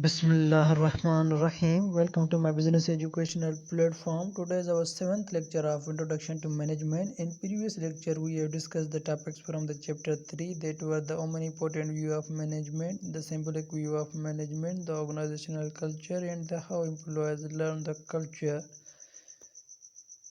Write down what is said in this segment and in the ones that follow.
Bismillahirrahmanirrahim. Welcome to my business educational platform. Today is our 7th lecture of Introduction to Management. In previous lecture, we have discussed the topics from the chapter 3 that were the omnipotent view of management, the symbolic view of management, the organizational culture, and the how employees learn the culture.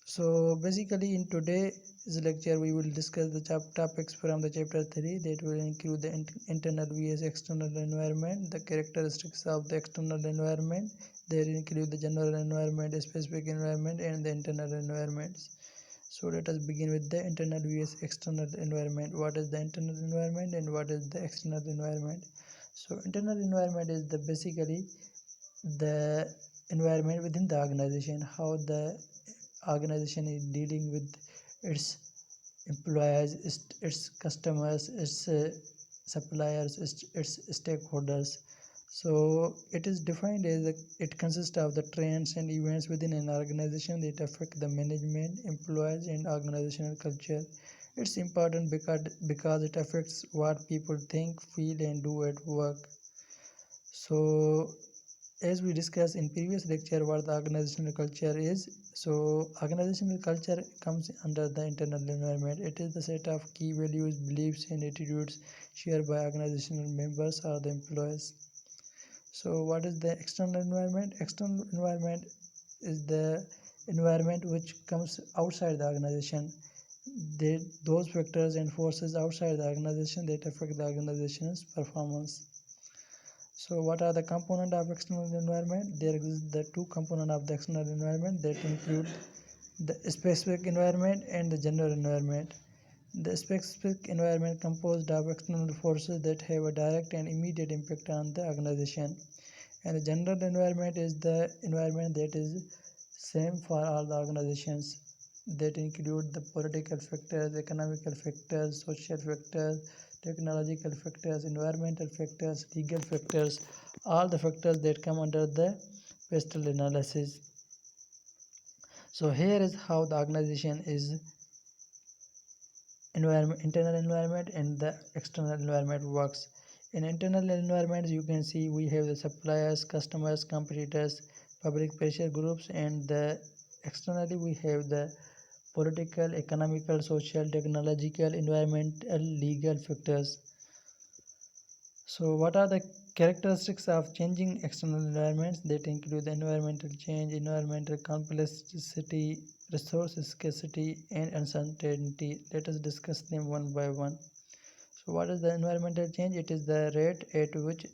So basically in today's lecture we will discuss the topics from the chapter 3 that will include the internal vs external environment, the characteristics of the external environment. They include the general environment, specific environment, and the internal environments. So let us begin with the internal vs external environment. What is the internal environment and what is the external environment? So internal environment is the basically the environment within the organization, how the organization is dealing with its employees, its customers, its suppliers, its stakeholders. So it is defined as it consists of the trends and events within an organization that affect the management, employees, and organizational culture. It's important because it affects what people think, feel, and do at work. So as we discussed in previous lecture what the organizational culture is, so organizational culture comes under the internal environment. It is the set of key values, beliefs, and attitudes shared by organizational members or the employees. So what is the external environment? External environment is the environment which comes outside the organization. Those factors and forces outside the organization that affect the organization's performance. So what are the components of external environment? There exist the two components of the external environment that include the specific environment and the general environment. The specific environment composed of external forces that have a direct and immediate impact on the organization. And the general environment is the environment that is same for all the organizations, that include the political factors, economical factors, social factors, technological factors, environmental factors, legal factors, all the factors that come under the PESTLE analysis. So here is how the organization is internal environment and the external environment works. In internal environment, you can see we have the suppliers, customers, competitors, public pressure groups, and externally we have the political, economical, social, technological, environmental, legal factors. So what are the characteristics of changing external environments? That include the environmental change, environmental complexity, resource scarcity, and uncertainty. Let us discuss them one by one. So what is the environmental change? It is the rate at which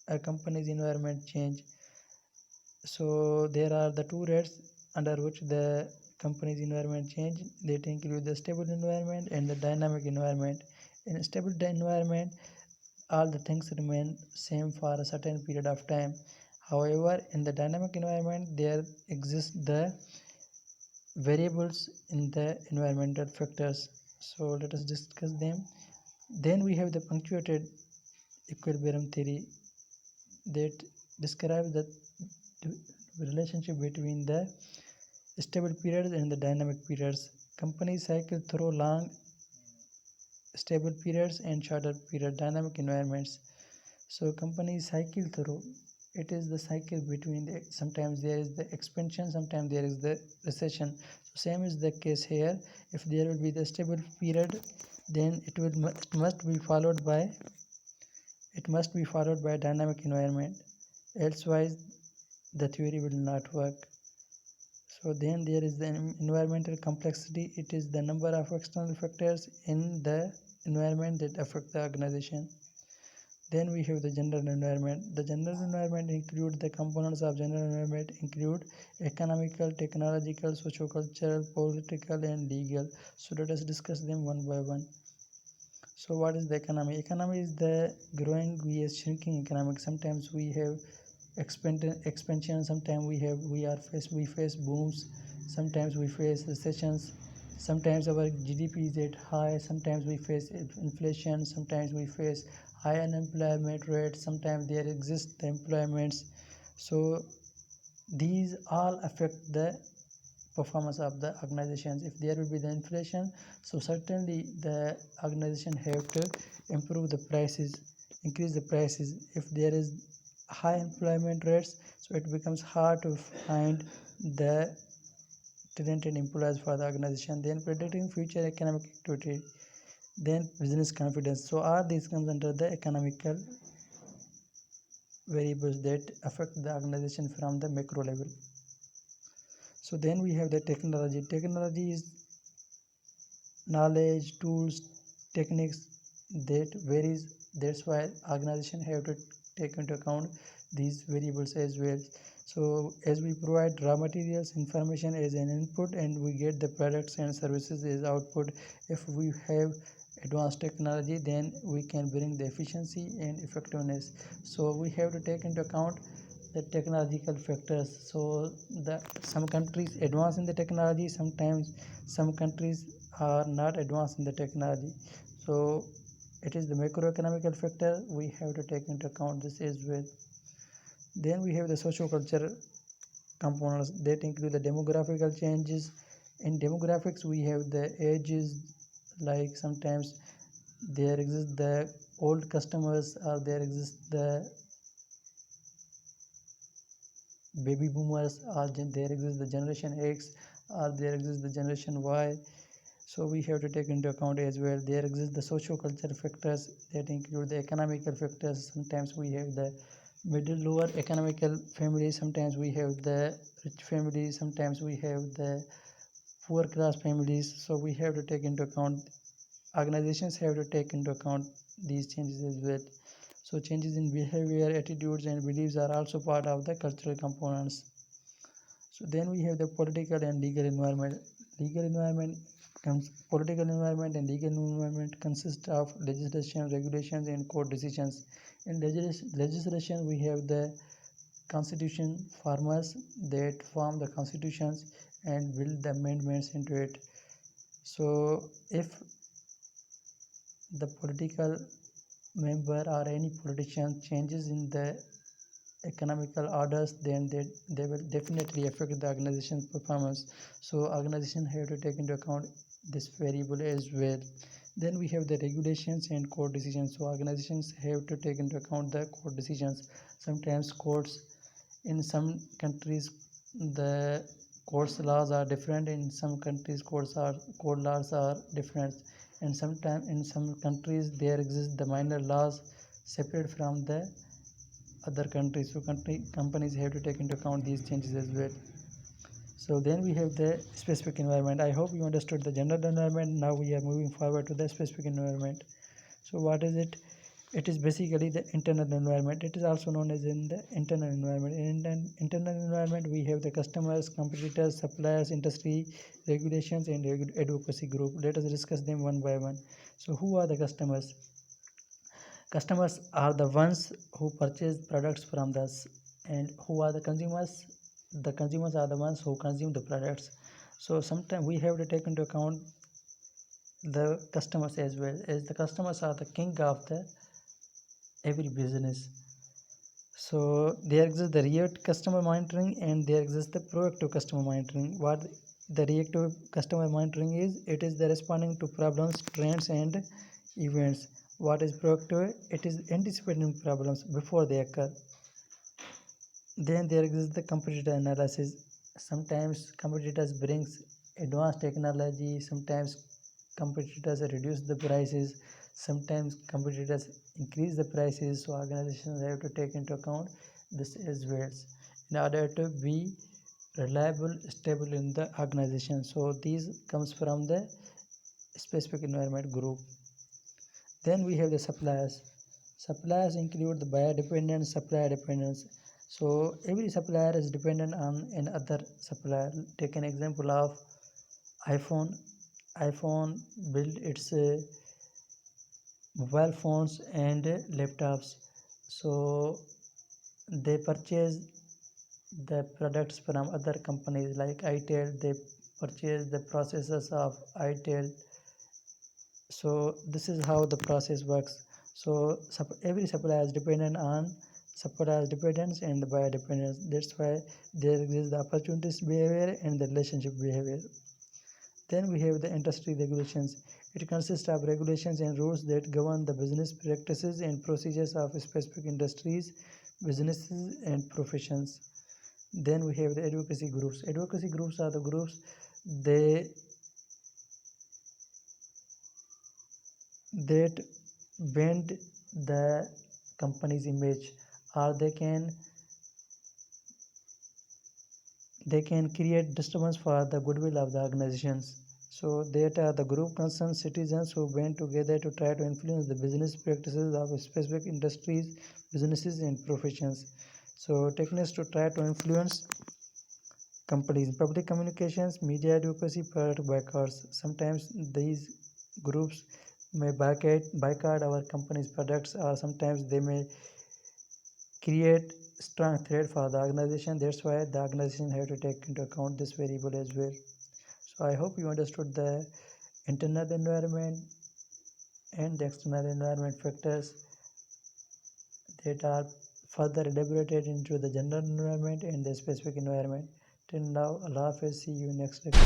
a company's environment change. So there are the two rates under which the company's environment change. That include the stable environment and the dynamic environment. In a stable environment, all the things remain same for a certain period of time. However, in the dynamic environment, there exist the variables in the environmental factors. So let us discuss them. Then we have the punctuated equilibrium theory that describes the relationship between the stable periods and the dynamic periods. Companies cycle through long stable periods and shorter period dynamic environments. So companies cycle through, it is the cycle between sometimes there is the expansion, sometimes there is the recession. So same is the case here. If there will be the stable period, then it must be followed by dynamic environment, elsewise the theory will not work. So then there is the environmental complexity. It is the number of external factors in the environment that affect the organization. Then we have the general environment. The general environment include the components of general environment include economical, technological, sociocultural, political, and legal. So let us discuss them one by one. So what is the economy? Economy is the growing vs shrinking economic. Sometimes we have expansion, sometimes we face booms, sometimes we face recessions, sometimes our GDP is at high, sometimes we face inflation, sometimes we face high unemployment rate, sometimes there exist the employments. So these all affect the performance of the organizations. If there will be the inflation, so certainly the organization have to improve the prices, increase the prices. If there is high employment rates, so it becomes hard to find the talented employees for the organization. Then predicting future economic activity, then business confidence. So all these comes under the economical variables that affect the organization from the macro level. So then we have the technology. Technology is knowledge, tools, techniques that varies. That's why organization have to take into account these variables as well. So as we provide raw materials, information as an input, and we get the products and services as output. If we have advanced technology, then we can bring the efficiency and effectiveness. So we have to take into account the technological factors. So the some countries advance in the technology, sometimes some countries are not advanced in the technology. So it is the macroeconomical factor, we have to take into account this as well. Then we have the socio-cultural components that include the demographical changes. In demographics we have the ages, like sometimes there exist the old customers, or there exist the baby boomers, or there exists the generation X, or there exists the generation Y. So we have to take into account as well. There exist the socio-cultural factors that include the economical factors. Sometimes we have the middle lower economical families, sometimes we have the rich families, sometimes we have the poor class families. So we have to take into account, organizations have to take into account these changes as well. So changes in behavior, attitudes and beliefs are also part of the cultural components. So then we have the political and legal environment. Political environment and legal environment consist of legislation, regulations and court decisions. In legislation we have the constitution formers that form the constitutions and build the amendments into it. So if the political member or any politician changes in the economical orders, then they will definitely affect the organization's performance. So organization have to take into account this variable as well. Then we have the regulations and court decisions. So organizations have to take into account the court decisions. Sometimes courts in some countries, the courts laws are different. In some countries court laws are different, and sometimes in some countries there exist the minor laws separate from the other countries. So companies have to take into account these changes as well. So then we have the specific environment. I hope you understood the general environment. Now we are moving forward to the specific environment. So what is it? It is basically the internal environment. It is also known as in the internal environment. In an internal environment we have the customers, competitors, suppliers, industry, regulations and advocacy group. Let us discuss them one by one. So who are the customers? Customers are the ones who purchase products from us. And who are the consumers? The consumers are the ones who consume the products. So sometimes we have to take into account the customers as well, as the customers are the king of the every business. So there exists the reactive customer monitoring and there exists the proactive customer monitoring. What the reactive customer monitoring is, it is the responding to problems, trends and events. What is proactive? It is anticipating problems before they occur. Then there exists the competitor analysis. Sometimes competitors brings advanced technology, sometimes competitors reduce the prices, sometimes competitors increase the prices. So organizations have to take into account this as well in order to be reliable, stable in the organization. So these comes from the specific environment group. Then we have the suppliers. Suppliers include the buyer dependence, supplier dependence. So every supplier is dependent on another supplier. Take an example of iPhone. iPhone build its mobile phones and laptops. So they purchase the products from other companies like itel. They purchase the processors of itel. So this is how the process works. So every supplier is dependent on supplier dependence and buyer dependence. That's why there is the opportunities behavior and the relationship behavior. Then we have the industry regulations. It consists of regulations and rules that govern the business practices and procedures of specific industries. businesses and professions. Then we have the advocacy groups. Advocacy groups are the groups they that bend the company's image, or they can create disturbance for the goodwill of the organizations. So that are the group concerned citizens who band together to try to influence the business practices of specific industries, businesses and professions. So techniques to try to influence companies, public communications, media advocacy, product boycotts. Sometimes these groups may boycott our company's products, or sometimes they may create strong threat for the organization. That's why the organization have to take into account this variable as well. So I hope you understood the internal environment and the external environment factors that are further elaborated into the general environment and the specific environment. Till now, Allah Hafiz, see you next lecture.